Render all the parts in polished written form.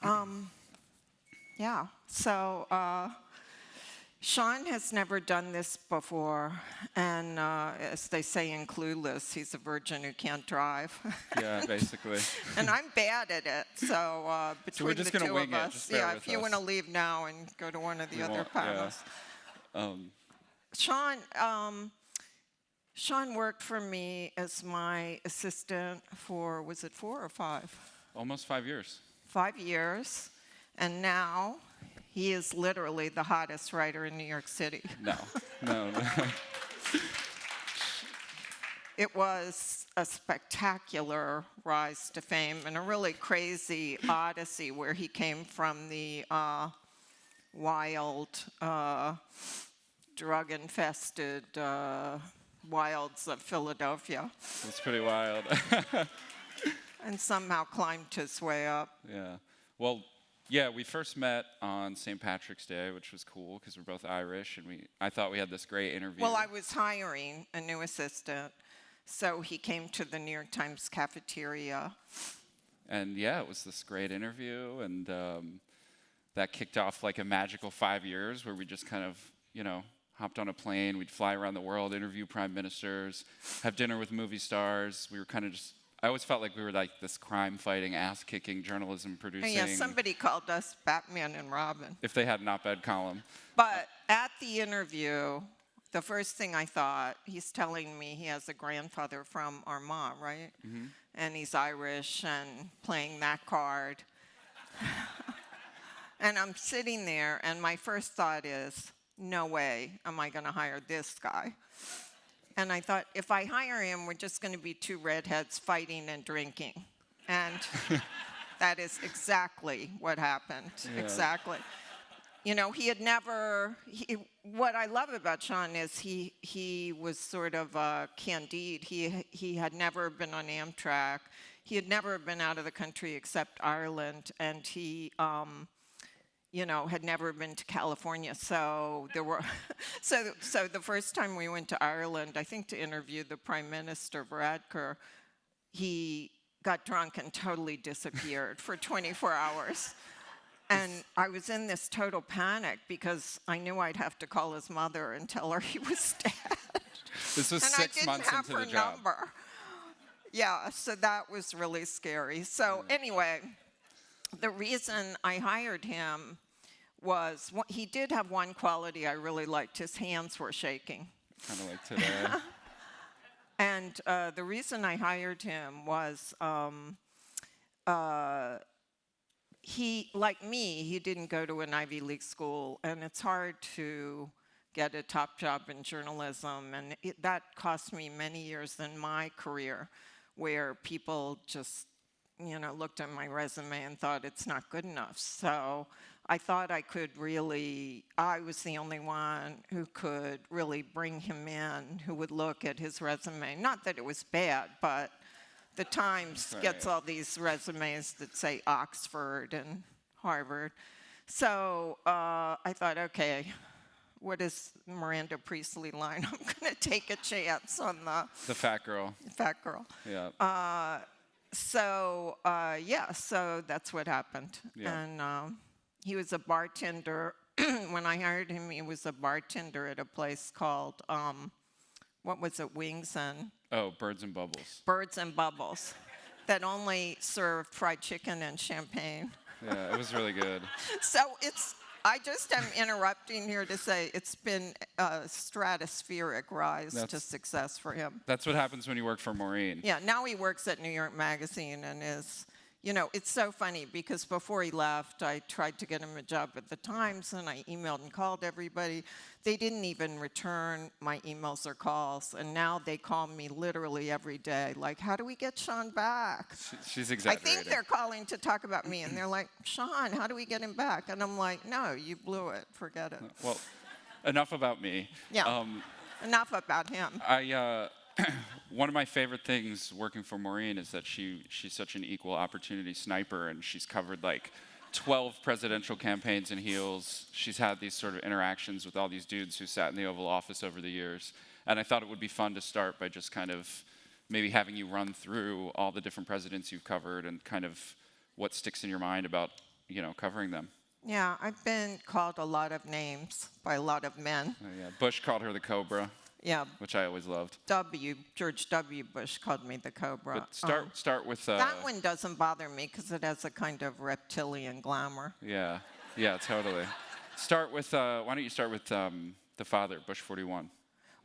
Yeah, so Shawn has never done this before, and as they say in Clueless, he's a virgin who can't drive. Yeah, basically. And I'm bad at it, so between we're just the gonna two wing of it. us, Just bear yeah, with if you us. want to leave now and go to one of the We other won't, yeah. panels. Shawn worked for me as my assistant for, was it 4 or 5? Almost 5 years. 5 years, and now he is literally the hottest writer in New York City. No. It was a spectacular rise to fame and a really crazy odyssey where he came from the wild, drug-infested wilds of Philadelphia. It's pretty wild. And somehow climbed his way up. Yeah. Well, yeah, we first met on St. Patrick's Day, which was cool because we're both Irish, and I thought we had this great interview. Well, I was hiring a new assistant, so he came to the New York Times cafeteria. And yeah, it was this great interview, and that kicked off like a magical 5 years where we just kind of, hopped on a plane. We'd fly around the world, interview prime ministers, have dinner with movie stars. We were kind of just, I always felt like we were like this crime-fighting, ass-kicking, journalism-producing. Yeah, somebody called us Batman and Robin. If they had an op-ed column. But at the interview, the first thing I thought, he's telling me he has a grandfather from Armagh, right? Mm-hmm. And he's Irish and playing that card. And I'm sitting there, and my first thought is, no way am I going to hire this guy. And I thought, if I hire him, we're just going to be 2 redheads fighting and drinking. And that is exactly what happened. Yeah. Exactly. He had never, what I love about Shawn is he was sort of candide. He had never been on Amtrak. He had never been out of the country except Ireland. And he, had never been to California. So there were, so the first time we went to Ireland, I think to interview the Prime Minister, Varadkar, he got drunk and totally disappeared for 24 hours. And I was in this total panic because I knew I'd have to call his mother and tell her he was dead. This was 6 months into the job. And I didn't have her number. Yeah, so that was really scary. So anyway, the reason I hired him was, he did have one quality I really liked. His hands were shaking. Kind of like today. And the reason I hired him was he, like me, he didn't go to an Ivy League school, and it's hard to get a top job in journalism, and that cost me many years in my career where people just, looked at my resume and thought it's not good enough. So I thought I was the only one who could really bring him in, who would look at his resume. Not that it was bad, but the Times gets all these resumes that say Oxford and Harvard. So I thought, okay, what is Miranda Priestley line? I'm going to take a chance on the fat girl. Fat girl. Yeah. So that's what happened. Yeah. And he was a bartender. When I hired him, he was a bartender at a place called, what was it, Wings and? Oh, Birds and Bubbles. Birds and Bubbles, that only served fried chicken and champagne. Yeah, it was really good. So I just am interrupting here to say it's been a stratospheric rise to success for him. That's what happens when you work for Maureen. Yeah, now he works at New York Magazine and is, it's so funny because before he left, I tried to get him a job at the Times and I emailed and called everybody. They didn't even return my emails or calls, and now they call me literally every day, like, how do we get Shawn back? She's exaggerating. I think they're calling to talk about me, and they're like, Shawn, how do we get him back? And I'm like, no, you blew it. Forget it. Well, enough about me. Yeah, enough about him. One of my favorite things working for Maureen is that she's such an equal opportunity sniper, and she's covered like 12 presidential campaigns in heels. She's had these sort of interactions with all these dudes who sat in the Oval Office over the years. And I thought it would be fun to start by just kind of maybe having you run through all the different presidents you've covered and kind of what sticks in your mind about covering them. Yeah, I've been called a lot of names by a lot of men. Yeah, Bush called her the Cobra, Yeah, which I always loved. George W. Bush called me the Cobra. But start with that one doesn't bother me because it has a kind of reptilian glamour. Yeah, totally. Start with why don't you start with the father, Bush 41.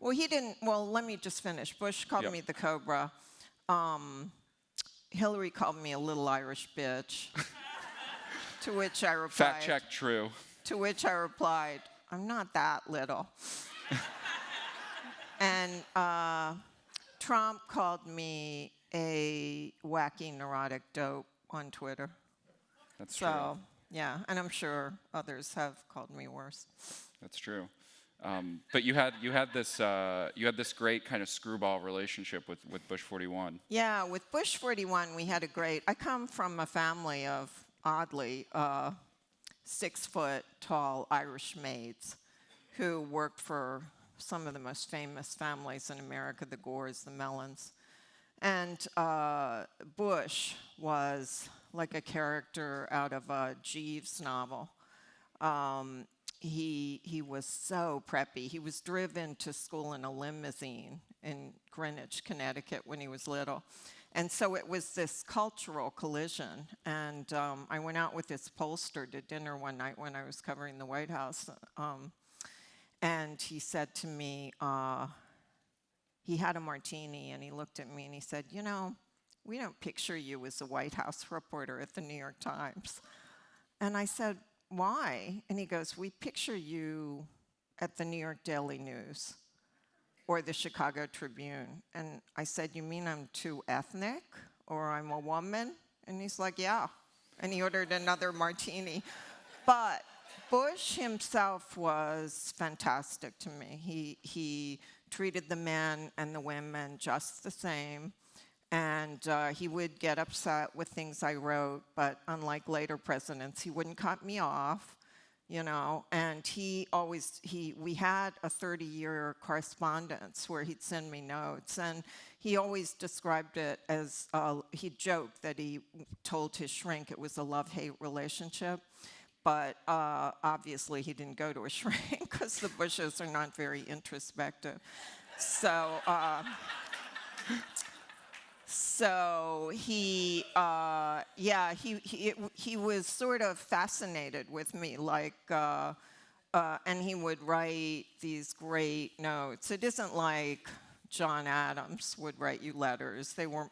Well, he didn't. Well, let me just finish. Bush called me the Cobra. Hillary called me a little Irish bitch. To which I replied. Fact check, true. To which I replied, I'm not that little. And Trump called me a wacky neurotic dope on Twitter. That's true. So, yeah, and I'm sure others have called me worse. That's true. But you had this great kind of screwball relationship with Bush 41. Yeah, with Bush 41, we had a great. I come from a family of oddly 6-foot-tall Irish maids who worked for some of the most famous families in America, the Gores, the Mellons. And Bush was like a character out of a Jeeves novel. He was so preppy. He was driven to school in a limousine in Greenwich, Connecticut when he was little. And so it was this cultural collision. And I went out with this pollster to dinner one night when I was covering the White House. And he said to me, he had a martini, and he looked at me and he said, we don't picture you as a White House reporter at the New York Times. And I said, why? And he goes, we picture you at the New York Daily News or the Chicago Tribune. And I said, you mean I'm too ethnic or I'm a woman? And he's like, yeah. And he ordered another martini. But Bush himself was fantastic to me. He treated the men and the women just the same. And he would get upset with things I wrote, but unlike later presidents, he wouldn't cut me off, And we had a 30-year correspondence where he'd send me notes, and he always described it as, he joked that he told his shrink it was a love-hate relationship. But obviously he didn't go to a shrink because the Bushes are not very introspective. So he was sort of fascinated with me, and he would write these great notes. It isn't like John Adams would write you letters. They were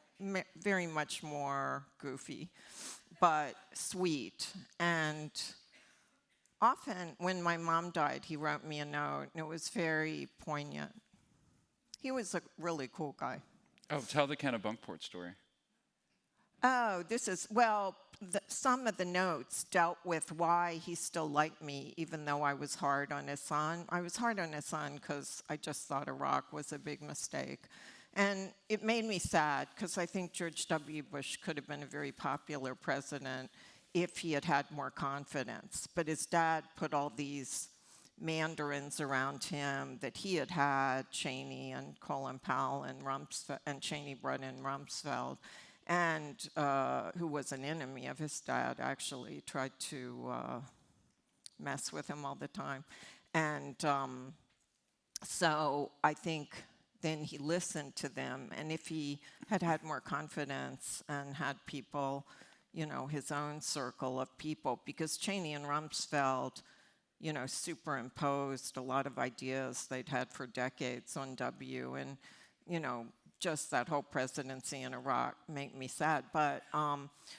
very much more goofy, but sweet. And often when my mom died, he wrote me a note, and it was very poignant. He was a really cool guy. Oh, tell the Kennebunkport story. Oh, some of the notes dealt with why he still liked me, even though I was hard on his son. I was hard on his son because I just thought Iraq was a big mistake. And it made me sad because I think George W. Bush could have been a very popular president if he had had more confidence. But his dad put all these mandarins around him that he had, Cheney and Colin Powell and Cheney brought in Rumsfeld, and who was an enemy of his dad, actually tried to mess with him all the time. And so I think then he listened to them, and if he had had more confidence and had people, his own circle of people, because Cheney and Rumsfeld superimposed a lot of ideas they'd had for decades on W, and, just that whole presidency in Iraq made me sad. But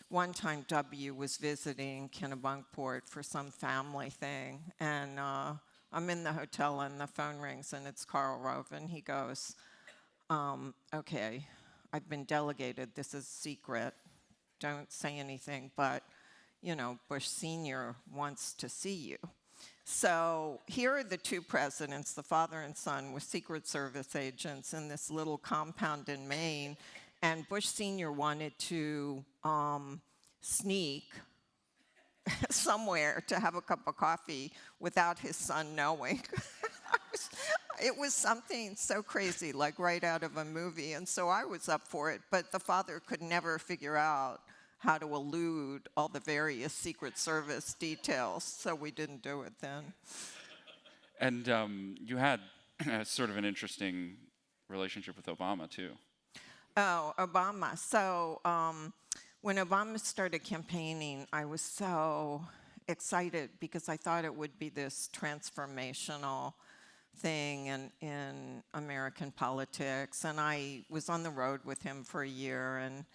one time W was visiting Kennebunkport for some family thing, and I'm in the hotel and the phone rings, and it's Karl Rove, and he goes, okay, I've been delegated, this is secret, don't say anything, but, Bush Sr. wants to see you. So here are the two presidents, the father and son, with Secret Service agents in this little compound in Maine. And Bush Sr. wanted to sneak somewhere to have a cup of coffee without his son knowing. It was something so crazy, like right out of a movie. And so I was up for it. But the father could never figure out how to elude all the various Secret Service details, so we didn't do it then. And you had sort of an interesting relationship with Obama, too. Oh, Obama. So when Obama started campaigning, I was so excited because I thought it would be this transformational thing in American politics. And I was on the road with him for a year and,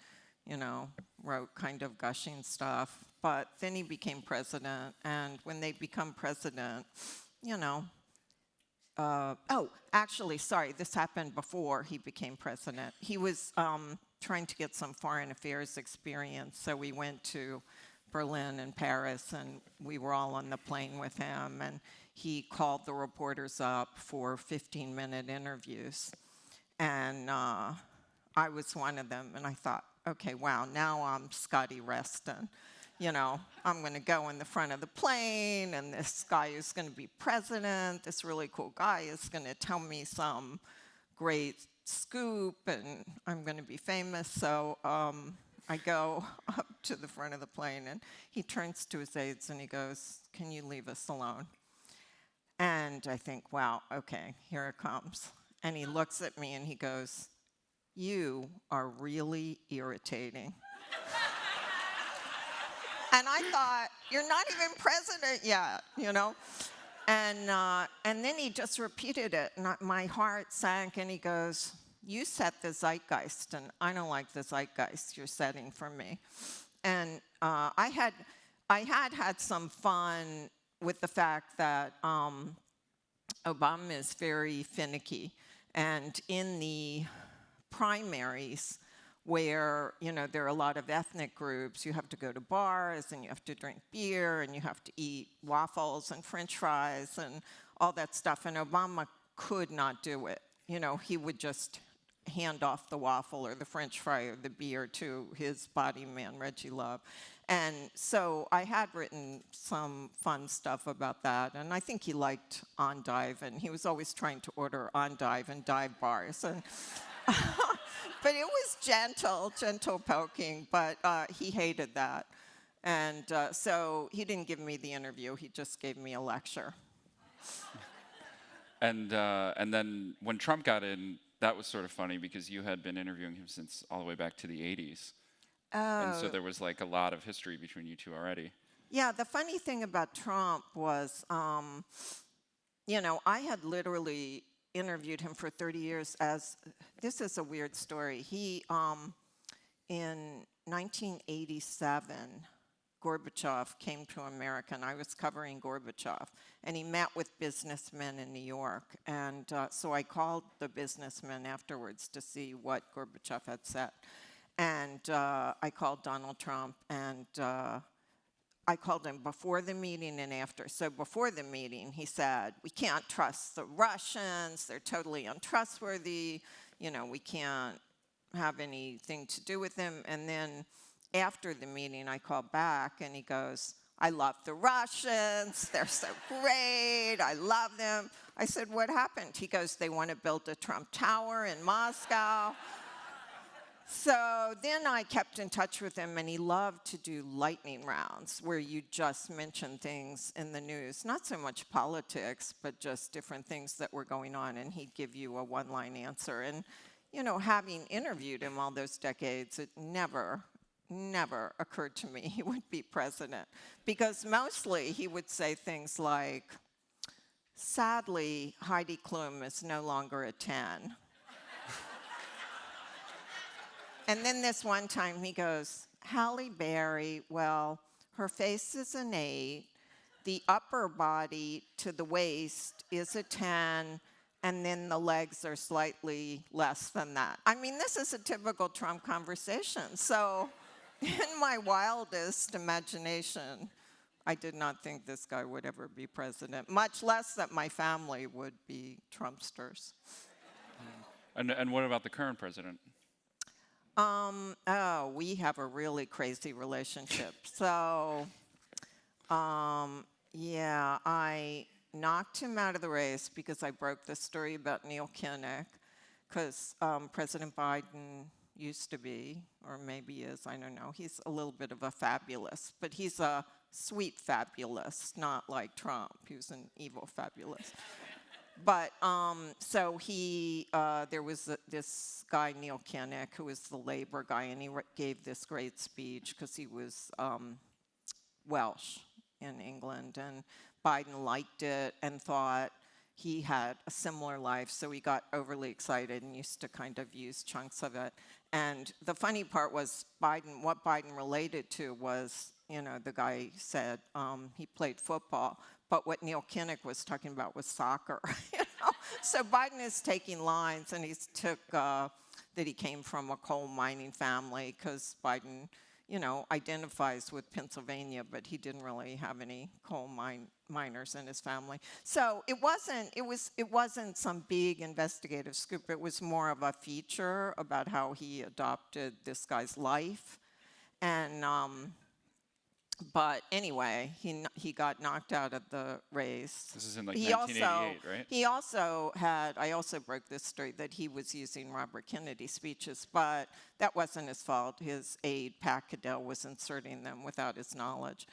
wrote kind of gushing stuff. But then he became president. And when they become president, actually, sorry, this happened before he became president. He was trying to get some foreign affairs experience, so we went to Berlin and Paris, and we were all on the plane with him, and he called the reporters up for 15-minute interviews. And I was one of them, and I thought, okay, wow, now I'm Scotty Reston. I'm going to go in the front of the plane, and this guy who's going to be president, this really cool guy, is going to tell me some great scoop, and I'm going to be famous. So I go up to the front of the plane, and he turns to his aides, and he goes, "Can you leave us alone?" And I think, wow, okay, here it comes. And he looks at me, and he goes, "You are really irritating." And I thought, you're not even president yet, And then he just repeated it, and my heart sank, and he goes, "You set the zeitgeist, and I don't like the zeitgeist you're setting for me." And I had some fun with the fact that Obama is very finicky, and in the primaries, where there are a lot of ethnic groups, you have to go to bars and you have to drink beer and you have to eat waffles and French fries and all that stuff. And Obama could not do it. He would just hand off the waffle or the French fry or the beer to his body man, Reggie Love. And so I had written some fun stuff about that. And I think he liked On Dive, and he was always trying to order On Dive and dive bars. And but it was gentle poking, but he hated that. And so he didn't give me the interview, he just gave me a lecture. And then when Trump got in, that was sort of funny because you had been interviewing him since all the way back to the 80s. Oh. And so there was like a lot of history between you two already. Yeah, the funny thing about Trump was, I had literally interviewed him for 30 years this is a weird story. He, in 1987, Gorbachev came to America, and I was covering Gorbachev, and he met with businessmen in New York. And so I called the businessmen afterwards to see what Gorbachev had said. And I called Donald Trump, and I called him before the meeting and after. So before the meeting, he said, "We can't trust the Russians. They're totally untrustworthy. We can't have anything to do with them." And then after the meeting, I called back, and he goes, "I love the Russians. They're so great. I love them." I said, "What happened?" He goes, "They want to build a Trump Tower in Moscow." So then I kept in touch with him, and he loved to do lightning rounds where you just mention things in the news, not so much politics, but just different things that were going on, and he'd give you a one-line answer. And, having interviewed him all those decades, it never occurred to me he would be president, because mostly he would say things like, "Sadly, Heidi Klum is no longer a 10. And then this one time he goes, "Halle Berry, well, her face is an 8, the upper body to the waist is a 10, and then the legs are slightly less than that." I mean, this is a typical Trump conversation. So in my wildest imagination, I did not think this guy would ever be president, much less that my family would be Trumpsters. And what about the current president? We have a really crazy relationship. So, yeah, I knocked him out of the race because I broke the story about Neil Kinnock, because President Biden, used to be, or maybe is, I don't know. He's a little bit of a fabulous, but he's a sweet fabulous, not like Trump. He was an evil fabulous. But so there was this guy, Neil Kinnock, who was the labor guy, and he gave this great speech because he was Welsh in England, and Biden liked it and thought he had a similar life, so he got overly excited and used to kind of use chunks of it. And the funny part was what Biden related to was, the guy said he played football, but what Neil Kinnock was talking about was soccer. So Biden is taking lines, and he took that he came from a coal mining family because Biden, identifies with Pennsylvania, but he didn't really have any coal miners in his family. So it wasn't some big investigative scoop. It was more of a feature about how he adopted this guy's life, and but anyway, he got knocked out of the race. This is in 1988, right? I also broke this story that he was using Robert Kennedy speeches, but that wasn't his fault. His aide, Pat Caddell, was inserting them without his knowledge.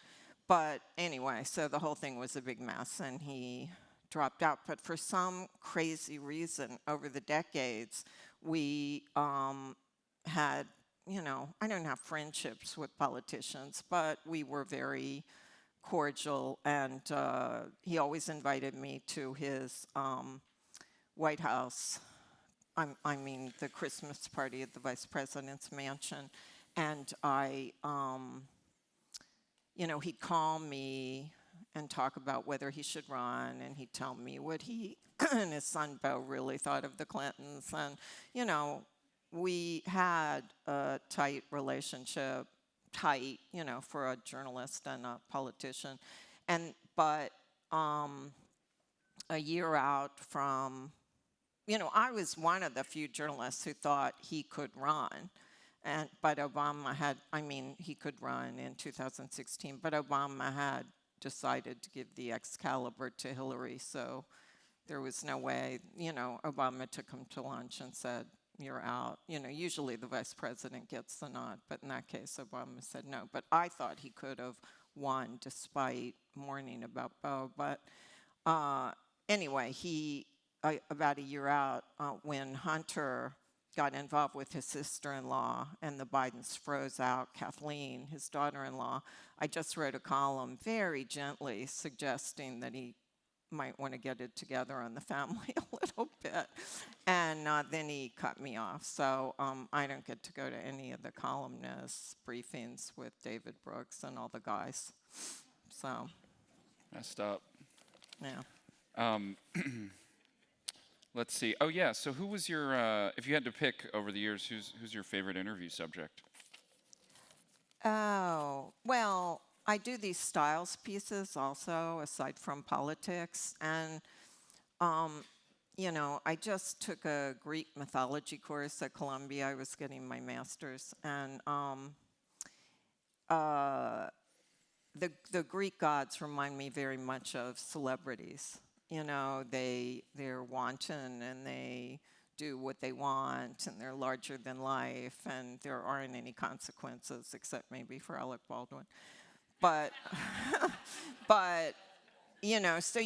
But anyway, so the whole thing was a big mess, and he dropped out. But for some crazy reason, over the decades, we had, I don't have friendships with politicians, but we were very cordial, and he always invited me to his White House, the Christmas party at the Vice President's mansion, and he'd call me and talk about whether he should run, and he'd tell me what he and his son Beau really thought of the Clintons, and, we had a tight relationship, for a journalist and a politician. But a year out from, I was one of the few journalists who thought he could run. But Obama he could run in 2016, but Obama had decided to give the Excalibur to Hillary, so there was no way, Obama took him to lunch and said, "You're out." Usually the vice president gets the nod, but in that case, Obama said no. But I thought he could have won despite mourning about Beau. But anyway, about a year out, when Hunter got involved with his sister-in-law and the Bidens froze out Kathleen, his daughter-in-law, I just wrote a column very gently suggesting that he might want to get it together on the family a little bit. And then he cut me off. So I don't get to go to any of the columnist briefings with David Brooks and all the guys. So. Messed up. Yeah. Let's see. Oh, yeah. So who was your, if you had to pick over the years, who's your favorite interview subject? Oh, well, I do these styles pieces also, aside from politics. And, I just took a Greek mythology course at Columbia. I was getting my master's. And the Greek gods remind me very much of celebrities. They're wanton, and they do what they want, and they're larger than life, and there aren't any consequences except maybe for Alec Baldwin. But, so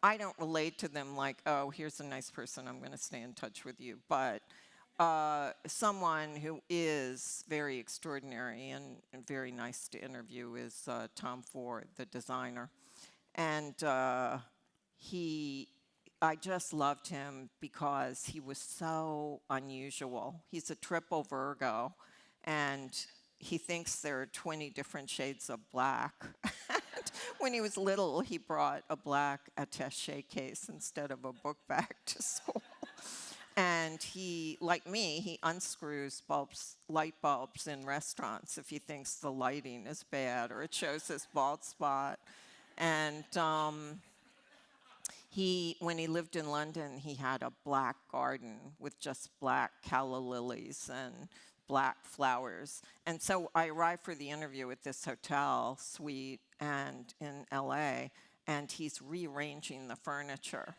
I don't relate to them like, oh, here's a nice person, I'm going to stay in touch with you. But someone who is very extraordinary and very nice to interview is Tom Ford, the designer. And I just loved him because he was so unusual. He's a triple Virgo, and he thinks there are 20 different shades of black. When he was little, he brought a black attaché case instead of a book bag to school. And he, like me, he unscrews light bulbs in restaurants if he thinks the lighting is bad or it shows his bald spot. And when he lived in London, he had a black garden with just black calla lilies and black flowers. And so I arrived for the interview at this hotel suite and in LA, and he's rearranging the furniture.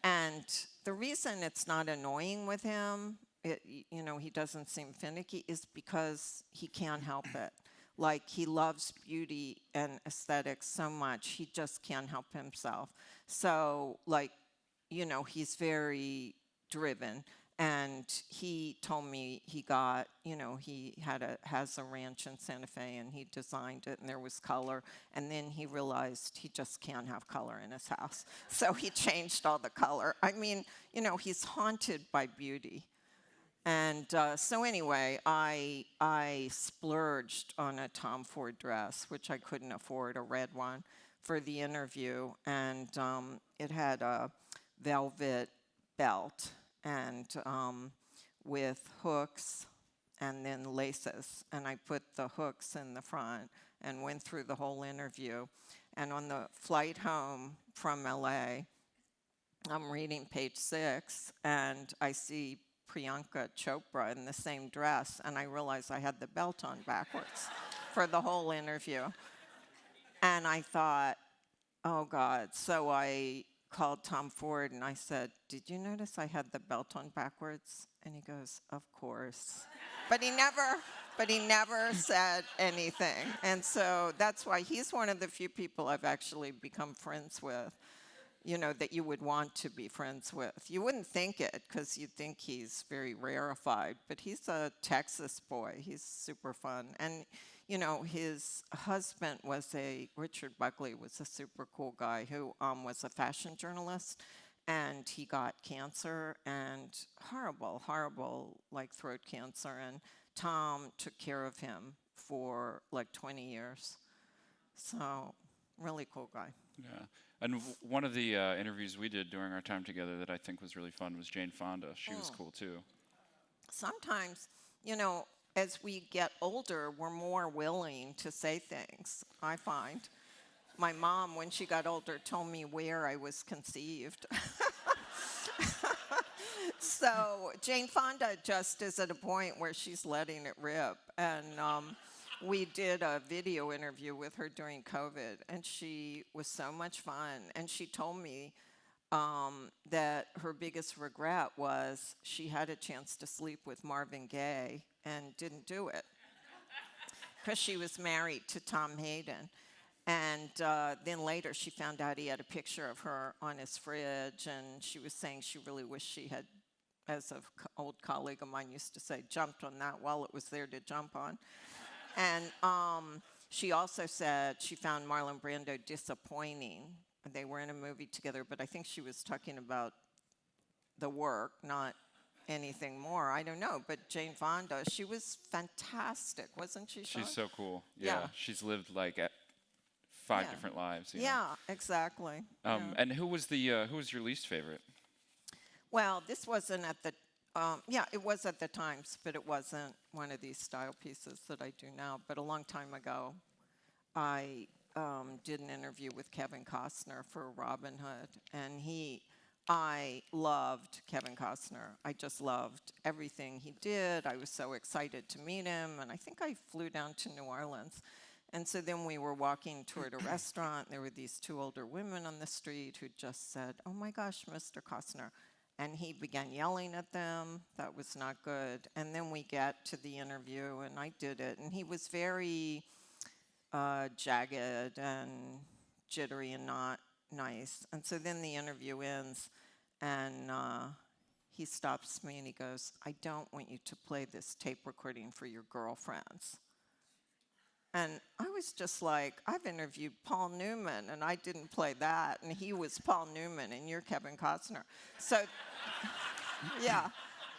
And the reason it's not annoying with him he doesn't seem finicky is because he can't help it. Like, he loves beauty and aesthetics so much, he just can't help himself. So, like, he's very driven. And he told me he got, he has a ranch in Santa Fe, and he designed it, and there was color. And then he realized he just can't have color in his house. So he changed all the color. I mean, he's haunted by beauty. And so anyway, I splurged on a Tom Ford dress, which I couldn't afford, a red one, for the interview. And it had a velvet belt and with hooks and then laces. And I put the hooks in the front and went through the whole interview. And on the flight home from LA, I'm reading page 6, and I see Priyanka Chopra in the same dress, and I realized I had the belt on backwards for the whole interview. And I thought, oh God. So I called Tom Ford and I said, did you notice I had the belt on backwards? And he goes, of course. But he never said anything. And so that's why he's one of the few people I've actually become friends with, that you would want to be friends with. You wouldn't think it, because you'd think he's very rarefied, but he's a Texas boy. He's super fun. And, his husband Richard Buckley was a super cool guy who was a fashion journalist, and he got cancer, and horrible, like throat cancer. And Tom took care of him for like 20 years. So, really cool guy. Yeah. And one of the interviews we did during our time together that I think was really fun was Jane Fonda. She was cool too. Sometimes, as we get older, we're more willing to say things, I find. My mom, when she got older, told me where I was conceived. So Jane Fonda just is at a point where she's letting it rip. And we did a video interview with her during COVID, and she was so much fun. And she told me that her biggest regret was she had a chance to sleep with Marvin Gaye and didn't do it because she was married to Tom Hayden. And then later she found out he had a picture of her on his fridge, and she was saying she really wished she had, as an old colleague of mine used to say, jumped on that while it was there to jump on. And she also said she found Marlon Brando disappointing. They were in a movie together, but I think she was talking about the work, not anything more. I don't know. But Jane Fonda, she was fantastic, wasn't she, Shawn? She's so cool. Yeah. She's lived like 5 different lives. Yeah, exactly. And who was your least favorite? Well, this wasn't at the it was at the Times, but it wasn't one of these style pieces that I do now. But a long time ago, I did an interview with Kevin Costner for Robin Hood, and I loved Kevin Costner. I just loved everything he did. I was so excited to meet him, and I think I flew down to New Orleans. And so then we were walking toward a restaurant, and there were these 2 older women on the street who just said, oh my gosh, Mr. Costner. And he began yelling at them. That was not good. And then we get to the interview, and I did it. And he was very jagged and jittery and not nice. And so then the interview ends, and he stops me, and he goes, I don't want you to play this tape recording for your girlfriends. And I was just like, I've interviewed Paul Newman, and I didn't play that. And he was Paul Newman, and you're Kevin Costner. So, yeah.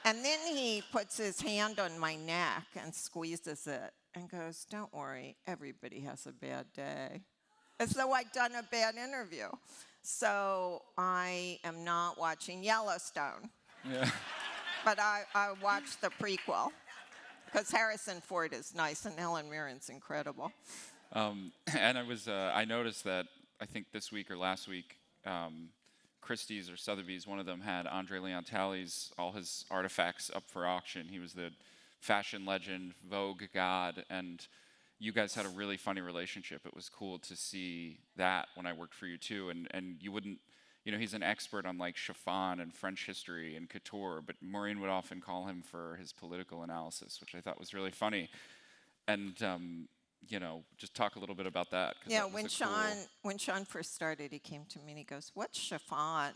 And then he puts his hand on my neck and squeezes it and goes, don't worry, everybody has a bad day. As though I'd done a bad interview. So I am not watching Yellowstone. Yeah. But I watched the prequel. Because Harrison Ford is nice and Helen Mirren's incredible. And I noticed that I think this week or last week, Christie's or Sotheby's, one of them had Andre Leon Talley's, all his artifacts up for auction. He was the fashion legend, Vogue god, and you guys had a really funny relationship. It was cool to see that when I worked for you too, and you wouldn't he's an expert on like chiffon and French history and couture, but Maureen would often call him for his political analysis, which I thought was really funny. And just talk a little bit about that. Yeah, when Shawn first started, he came to me and he goes, "What's chiffon?"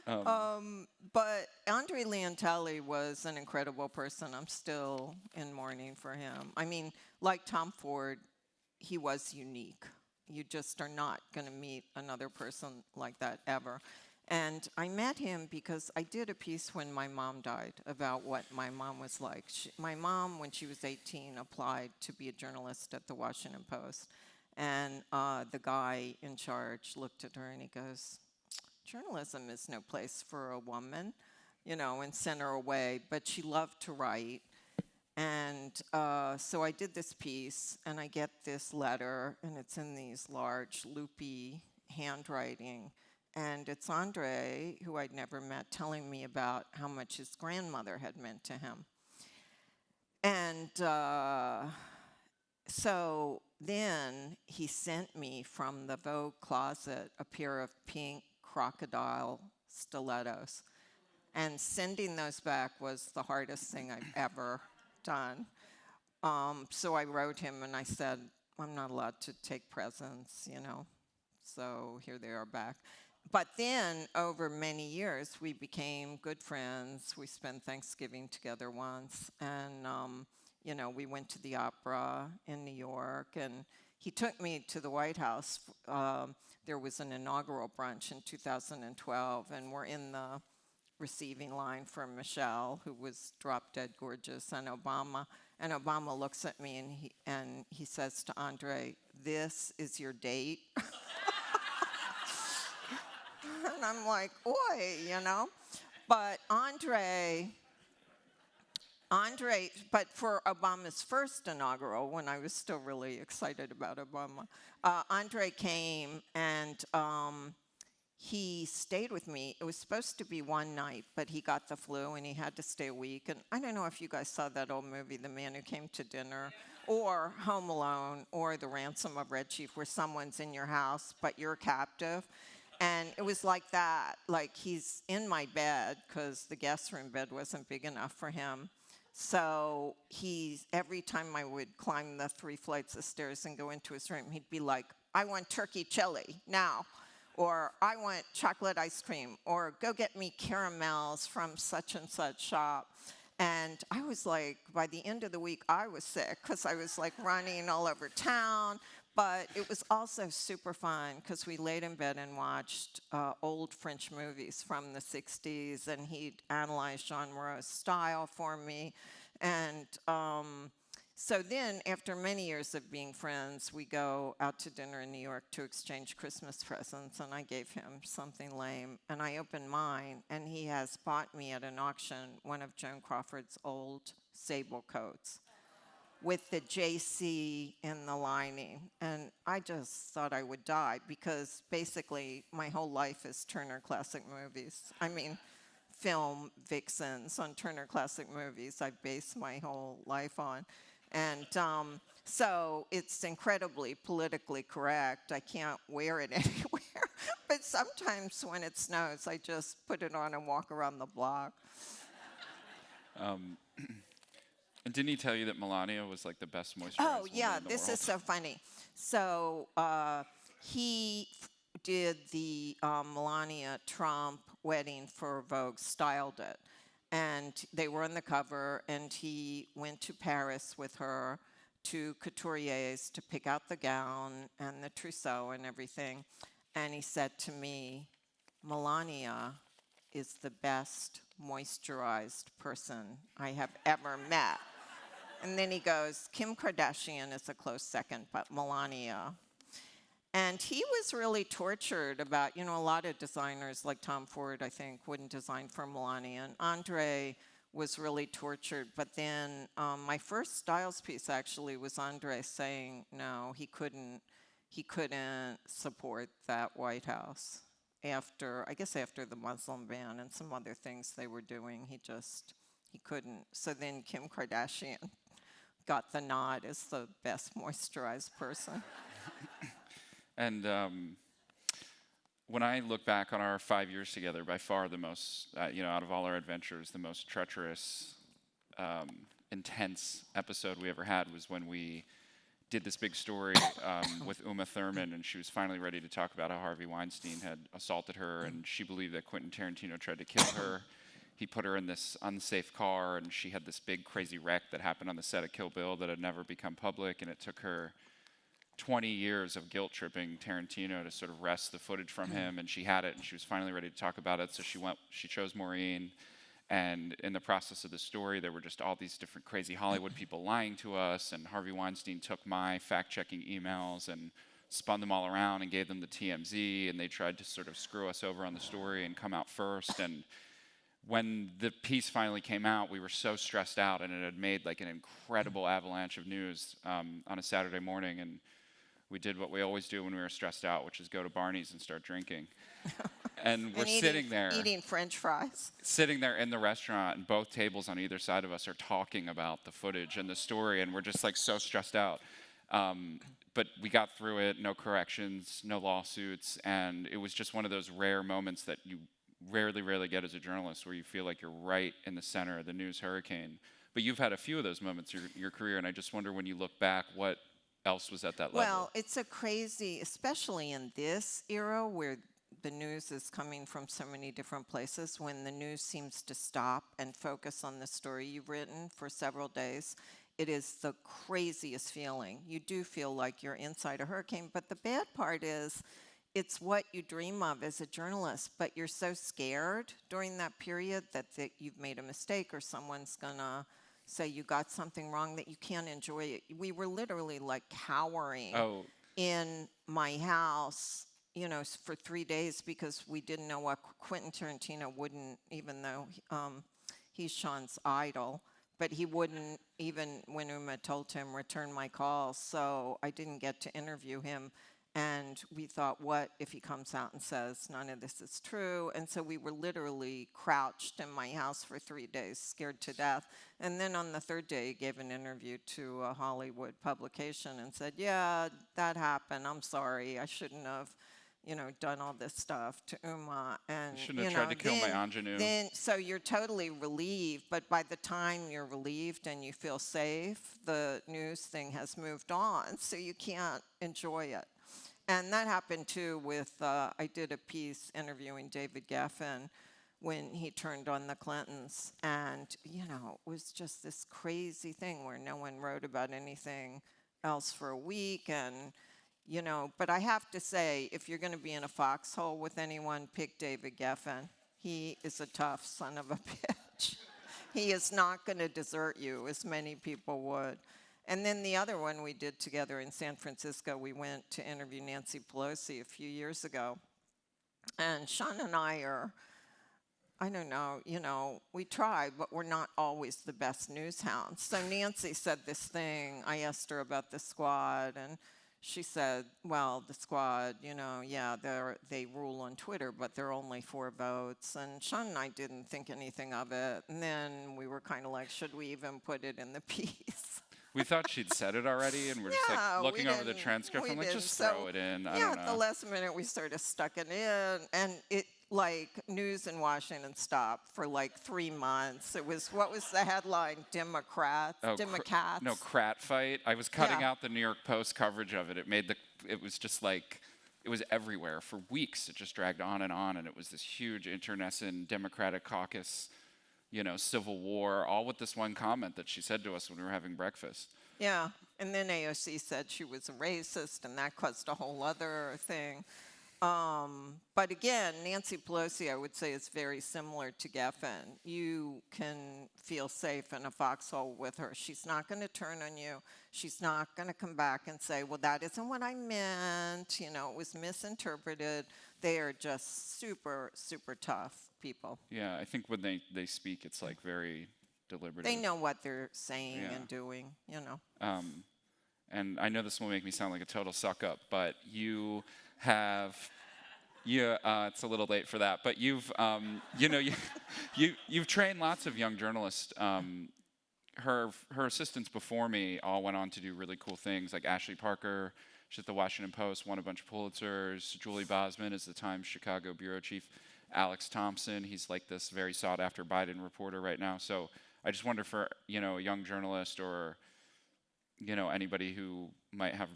But Andre Leontelli was an incredible person. I'm still in mourning for him. I mean, like Tom Ford, he was unique. You just are not going to meet another person like that ever. And I met him because I did a piece when my mom died about what my mom was like. My mom, when she was 18, applied to be a journalist at the Washington Post. And the guy in charge looked at her and he goes, "Journalism is no place for a woman," and sent her away. But she loved to write. And so I did this piece, and I get this letter, and it's in these large, loopy handwriting. And it's Andre, who I'd never met, telling me about how much his grandmother had meant to him. And so then he sent me from the Vogue closet a pair of pink crocodile stilettos. And sending those back was the hardest thing I've ever done. So I wrote him and I said, "I'm not allowed to take presents, So here they are back. But then over many years, we became good friends. We spent Thanksgiving together once. And, we went to the opera in New York. And he took me to the White House. There was an inaugural brunch in 2012. And we're in the receiving line for Michelle, who was drop-dead gorgeous, and Obama. And Obama looks at me and he says to Andre, "This is your date?" And I'm like, "Oi," But but for Obama's first inaugural, when I was still really excited about Obama, Andre came and he stayed with me. It was supposed to be one night, but he got the flu and he had to stay a week. And I don't know if you guys saw that old movie, The Man Who Came to Dinner, or Home Alone, or The Ransom of Red Chief, where someone's in your house, but you're captive. And it was like that. Like, he's in my bed because the guest room bed wasn't big enough for him. So every time I would climb the 3 flights of stairs and go into his room, he'd be like, "I want turkey chili now," or "I want chocolate ice cream," or "Go get me caramels from such and such shop." And I was like, by the end of the week, I was sick because I was like running all over town. But it was also super fun because we laid in bed and watched old French movies from the 60s, and he'd analyze Jean Moreau's style for me. And so then, after many years of being friends, we go out to dinner in New York to exchange Christmas presents, and I gave him something lame, and I opened mine, and he has bought me at an auction one of Joan Crawford's old sable coats with the JC in the lining. And I just thought I would die because basically my whole life is Turner Classic Movies. I mean, film vixens on Turner Classic Movies I base my whole life on. And so it's incredibly politically correct. I can't wear it anywhere. But sometimes when it snows, I just put it on and walk around the block. And didn't he tell you that Melania was like the best moisturized woman yeah, in the this world? is so funny. So he did the Melania Trump wedding for Vogue, styled it. And they were on the cover, and he went to Paris with her to couturiers to pick out the gown and the trousseau and everything. And he said to me, "Melania is the best moisturized person I have ever met." And then he goes, "Kim Kardashian is a close second, but Melania." And he was really tortured about, a lot of designers like Tom Ford, I think, wouldn't design for Melania. And Andre was really tortured. But then my first styles piece actually was Andre saying no, he couldn't support that White House. After the Muslim ban and some other things they were doing, he couldn't. So then Kim Kardashian got the nod as the best moisturized person. And when I look back on our 5 years together, by far the most, out of all our adventures, the most treacherous, intense episode we ever had was when we did this big story with Uma Thurman, and she was finally ready to talk about how Harvey Weinstein had assaulted her, and she believed that Quentin Tarantino tried to kill her. He put her in this unsafe car, and she had this big crazy wreck that happened on the set of Kill Bill that had never become public, and it took her 20 years of guilt tripping Tarantino to sort of wrest the footage from him, and she had it, and she was finally ready to talk about it, so she chose Maureen. And in the process of the story, there were just all these different crazy Hollywood people lying to us, and Harvey Weinstein took my fact-checking emails and spun them all around and gave them the TMZ, and they tried to sort of screw us over on the story and come out first. And when the piece finally came out, we were so stressed out, and it had made like an incredible avalanche of news on a Saturday morning, and we did what we always do when we were stressed out, which is go to Barney's and start drinking. And we're sitting there. Eating French fries. Sitting there in the restaurant, and both tables on either side of us are talking about the footage and the story, and we're just like so stressed out. But we got through it, no corrections, no lawsuits, and it was just one of those rare moments that you rarely get as a journalist, where you feel like you're right in the center of the news hurricane. But you've had a few of those moments in your career, and I just wonder, when you look back, what else was at that level? Well, it's a crazy, especially in this era where the news is coming from so many different places, when the news seems to stop and focus on the story you've written for several days. It is the craziest feeling. You do feel like you're inside a hurricane, but the bad part is it's what you dream of as a journalist, but you're so scared during that period that you've made a mistake or someone's gonna say you got something wrong, that you can't enjoy it. We were literally like cowering in my house, for 3 days, because we didn't know what Quentin Tarantino wouldn't, even though he's Shawn's idol, but he wouldn't, even when Uma told him, return my calls. So I didn't get to interview him. And we thought, what if he comes out and says none of this is true? And so we were literally crouched in my house for 3 days, scared to death. And then on the third day, he gave an interview to a Hollywood publication and said, yeah, that happened. I'm sorry. I shouldn't have, done all this stuff to Uma. And you shouldn't have tried to kill my ingenue. So you're totally relieved. But by the time you're relieved and you feel safe, the news thing has moved on. So you can't enjoy it. And that happened, too, with, I did a piece interviewing David Geffen when he turned on the Clintons. And, it was just this crazy thing where no one wrote about anything else for a week. And, but I have to say, if you're going to be in a foxhole with anyone, pick David Geffen. He is a tough son of a bitch. He is not going to desert you, as many people would. And then the other one we did together in San Francisco, we went to interview Nancy Pelosi a few years ago. And Shawn and I are, I don't know, we try, but we're not always the best news hounds. So Nancy said this thing. I asked her about the squad, and she said, well, the squad, they rule on Twitter, but there are only 4 votes. And Shawn and I didn't think anything of it. And then we were kind of like, should we even put it in the piece? We thought she'd said it already, and we're just like looking over the transcript. I'm like, just throw it in. I don't know. At the last minute, we sort of stuck it in, and it, news in Washington stopped for 3 months. It was, what was the headline? Democrats? Democrats? No, Crat fight. I was cutting out the New York Post coverage of it. It was just like, it was everywhere for weeks. It just dragged on, and it was this huge internecine Democratic caucus, civil war, all with this one comment that she said to us when we were having breakfast. Yeah, and then AOC said she was a racist, and that caused a whole other thing. But again, Nancy Pelosi, I would say, is very similar to Geffen. You can feel safe in a foxhole with her. She's not going to turn on you. She's not going to come back and say, well, that isn't what I meant. It was misinterpreted. They are just super, super tough people. Yeah, I think when they speak, it's very deliberative. They know what they're saying and doing, And I know this will make me sound like a total suck-up, but you have... it's a little late for that, but you've trained lots of young journalists. Her assistants before me all went on to do really cool things, like Ashley Parker. She's at the Washington Post, won a bunch of Pulitzers. Julie Bosman is the Times Chicago bureau chief. Alex Thompson, he's like this very sought-after Biden reporter right now. So I just wonder for, a young journalist or, anybody who might have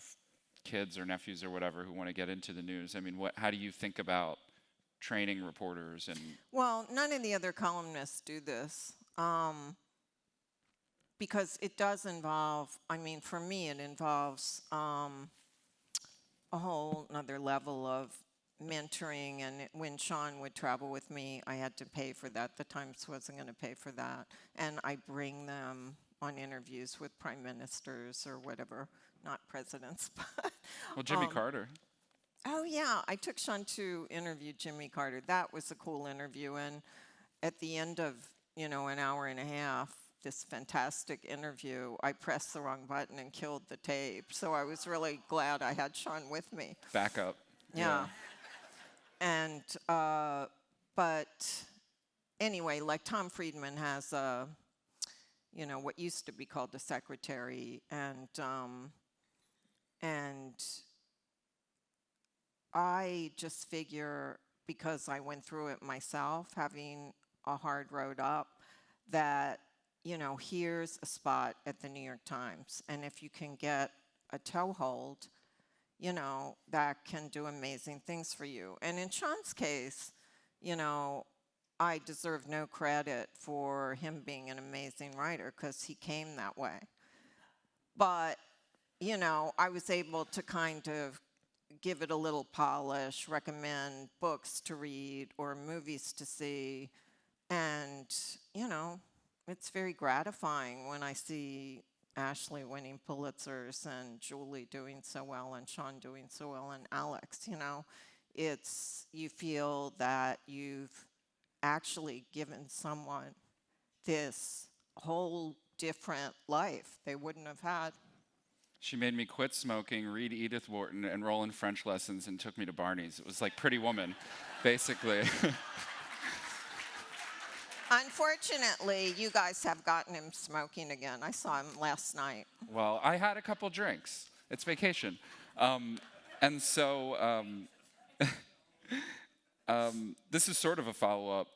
kids or nephews or whatever who want to get into the news. I mean, how do you think about training reporters? And Well, none of the other columnists do this because it does involve, for me, it involves a whole another level of mentoring. And when Shawn would travel with me, I had to pay for that. The Times wasn't going to pay for that. And I bring them on interviews with prime ministers or whatever, not presidents. But, well, Jimmy Carter. Oh, yeah. I took Shawn to interview Jimmy Carter. That was a cool interview. And at the end of, an hour and a half, this fantastic interview, I pressed the wrong button and killed the tape. So I was really glad I had Shawn with me. Backup. Yeah. And, but anyway, like Tom Friedman has what used to be called the secretary, and I just figure, because I went through it myself, having a hard road up, that, here's a spot at the New York Times, and if you can get a toehold, that can do amazing things for you. And in Shawn's case, I deserve no credit for him being an amazing writer because he came that way. But, I was able to kind of give it a little polish, recommend books to read or movies to see. And, it's very gratifying when I see Ashley winning Pulitzers and Julie doing so well and Shawn doing so well and Alex, you feel that you've actually given someone this whole different life they wouldn't have had. She made me quit smoking, read Edith Wharton, enroll in French lessons, and took me to Barney's. It was like Pretty Woman, basically. Unfortunately, you guys have gotten him smoking again. I saw him last night. Well, I had a couple drinks. It's vacation. And so this is sort of a follow-up,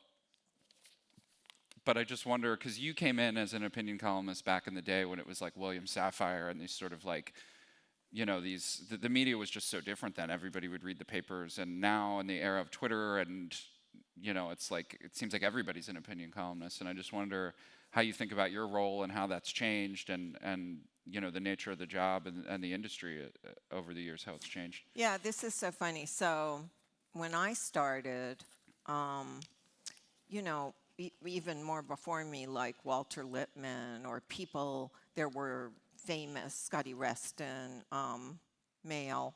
but I just wonder, because you came in as an opinion columnist back in the day when it was like William Safire and these sort of like, the media was just so different then. Everybody would read the papers, and now in the era of Twitter and it's like, it seems like everybody's an opinion columnist, and I just wonder how you think about your role and how that's changed and the nature of the job and the industry over the years, how it's changed. Yeah, this is so funny. So when I started, even more before me, like Walter Lippmann or people, there were famous Scotty Reston, male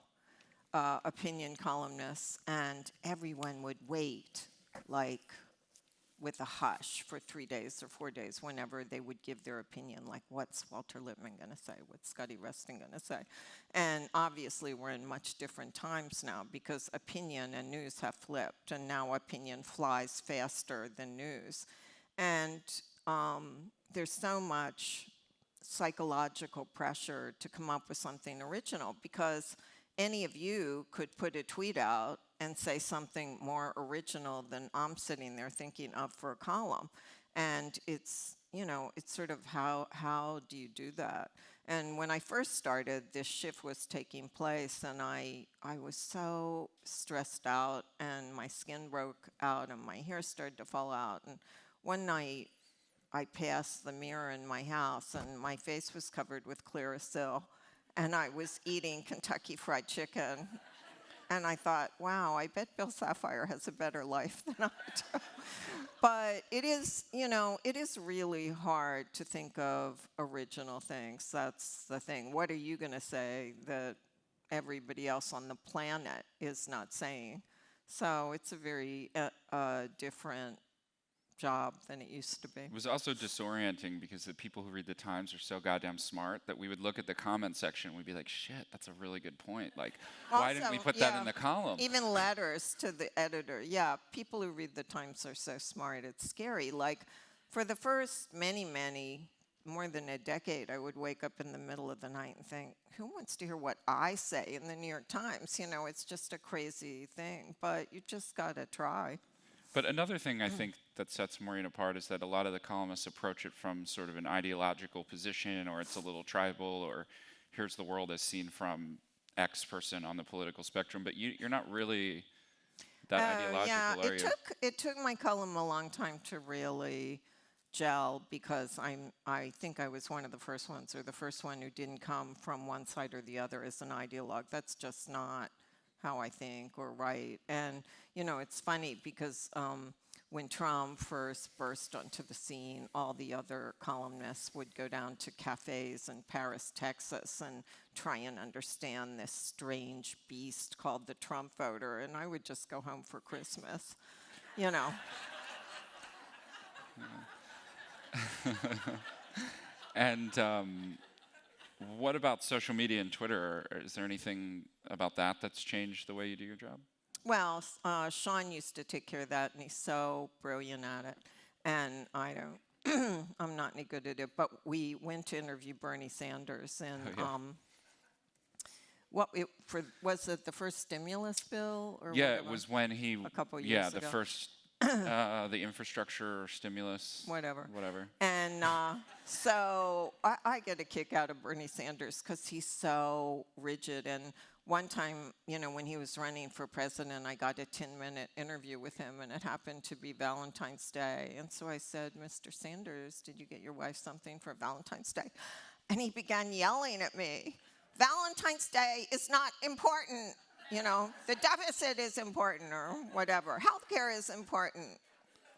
opinion columnists, and everyone would wait like with a hush for 3 days or 4 days whenever they would give their opinion, like what's Walter Lippmann going to say, what's Scotty Reston going to say. And obviously we're in much different times now because opinion and news have flipped, and now opinion flies faster than news. And there's so much psychological pressure to come up with something original, because any of you could put a tweet out and say something more original than I'm sitting there thinking of for a column. And it's sort of how do you do that? And when I first started, this shift was taking place, and I was so stressed out, and my skin broke out, and my hair started to fall out. And one night, I passed the mirror in my house, and my face was covered with Clearasil, and I was eating Kentucky Fried Chicken. And I thought, wow, I bet Bill Safire has a better life than I do. But it is really hard to think of original things. That's the thing. What are you going to say that everybody else on the planet is not saying? So it's a very different job than it used to be. It was also disorienting because the people who read the Times are so goddamn smart that we would look at the comment section and we'd be like, shit, that's a really good point. Like, why didn't we put that in the column? Even letters to the editor. Yeah, people who read the Times are so smart. It's scary. Like, for the first many more than a decade, I would wake up in the middle of the night and think, who wants to hear what I say in the New York Times? You know, it's just a crazy thing, but you just got to try. But another thing I think that sets Maureen apart is that a lot of the columnists approach it from sort of an ideological position, or it's a little tribal, or here's the world as seen from X person on the political spectrum. But you're not really that ideological, are you? It took my column a long time to really gel, because I think I was one of the first ones, or the first one who didn't come from one side or the other as an ideologue. That's just not how I think or write. And, you know, it's funny because when Trump first burst onto the scene, all the other columnists would go down to cafes in Paris, Texas, and try and understand this strange beast called the Trump voter. And I would just go home for Christmas, you know. And what about social media and Twitter? Is there anything about that that's changed the way you do your job? Well, Shawn used to take care of that, and he's so brilliant at it. And I don't, I'm not any good at it. But we went to interview Bernie Sanders, and was it the first stimulus bill? Or Yeah, whatever? it was when he. A couple years ago. Yeah, the first. The infrastructure stimulus. Whatever. And so I get a kick out of Bernie Sanders because he's so rigid. And one time, you know, when he was running for president, I got a 10-minute interview with him, and it happened to be Valentine's Day. And so I said, Mr. Sanders, did you get your wife something for Valentine's Day? And he began yelling at me, Valentine's Day is not important. You know, the deficit is important, or whatever. Healthcare is important.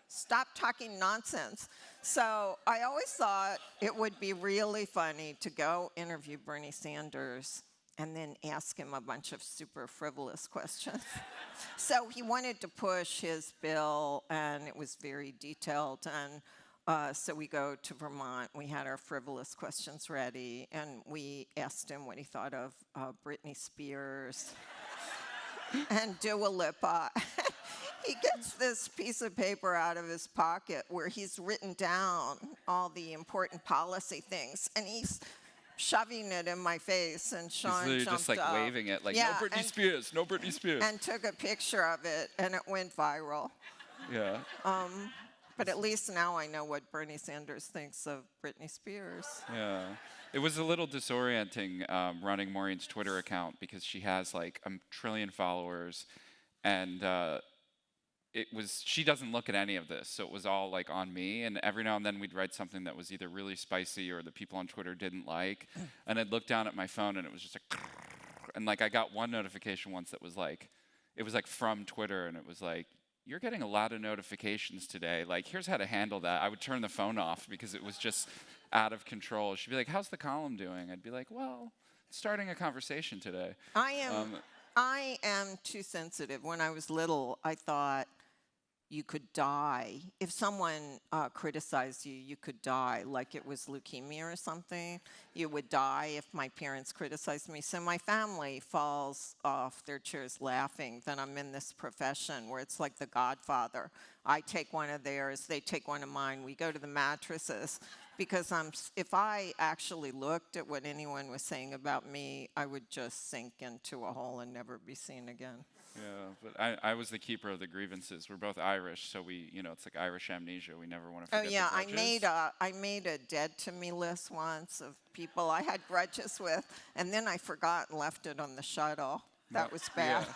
Stop talking nonsense. So I always thought it would be really funny to go interview Bernie Sanders and then ask him a bunch of super frivolous questions. So he wanted to push his bill, and it was very detailed. And so we go to Vermont. We had our frivolous questions ready, and we asked him what he thought of Britney Spears and Dua Lipa. He gets this piece of paper out of his pocket where he's written down all the important policy things, and he's shoving it in my face, and Shawn he's jumped just like up. waving it, like, Yeah, no Britney Spears, no Britney Spears. and took a picture of it, and it went viral. Yeah. But at least now I know what Bernie Sanders thinks of Britney Spears. Yeah. It was a little disorienting running Maureen's Twitter account, because she has like 1 trillion followers, and she doesn't look at any of this, so it was all like on me, and every now and then we'd write something that was either really spicy or the people on Twitter didn't like, and I'd look down at my phone and it was just like, and like I got one notification once that was like, it was like from Twitter, and it was like, you're getting a lot of notifications today, like here's how to handle that. I would turn the phone off because it was just out of control. She'd be like, how's the column doing? I'd be like, well, starting a conversation today. I am too sensitive. When I was little, I thought you could die. If someone criticized you, you could die, like it was leukemia or something. You would die if my parents criticized me. So my family falls off their chairs laughing that I'm in this profession where it's like The Godfather. I take one of theirs, they take one of mine. We go to the mattresses. Because if I actually looked at what anyone was saying about me, I would just sink into a hole and never be seen again. Yeah, but I was the keeper of the grievances. We're both Irish, so we, you know, it's like Irish amnesia. We never want to forget. Oh yeah, the grudges. I made a dead to me list once of people I had grudges with, and then I forgot and left it on the shuttle. That was bad. Yeah.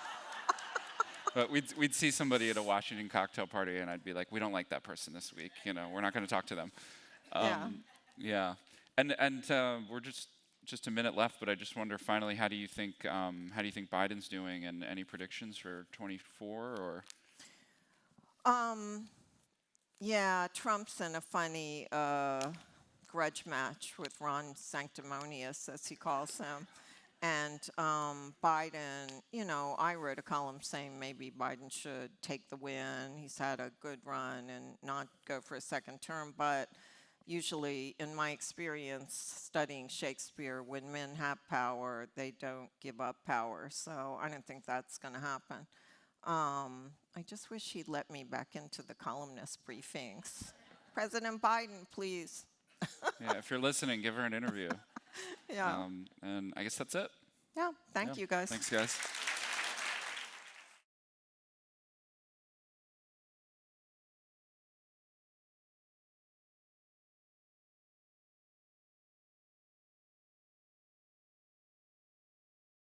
But we'd see somebody at a Washington cocktail party, and I'd be like, we don't like that person this week. You know, we're not going to talk to them. Yeah. And we're just a minute left, but I just wonder finally, how do you think Biden's doing, and any predictions for 24 or? Yeah, Trump's in a funny grudge match with Ron Sanctimonious, as he calls him. And Biden, you know, I wrote a column saying maybe Biden should take the win. He's had a good run and not go for a second term, but usually, in my experience studying Shakespeare, when men have power, they don't give up power. So I don't think that's going to happen. I just wish he'd let me back into the columnist briefings. President Biden, please. Yeah, if you're listening, give her an interview. Yeah. And I guess that's it. Yeah. Thank Yeah. you, guys. Thanks, guys.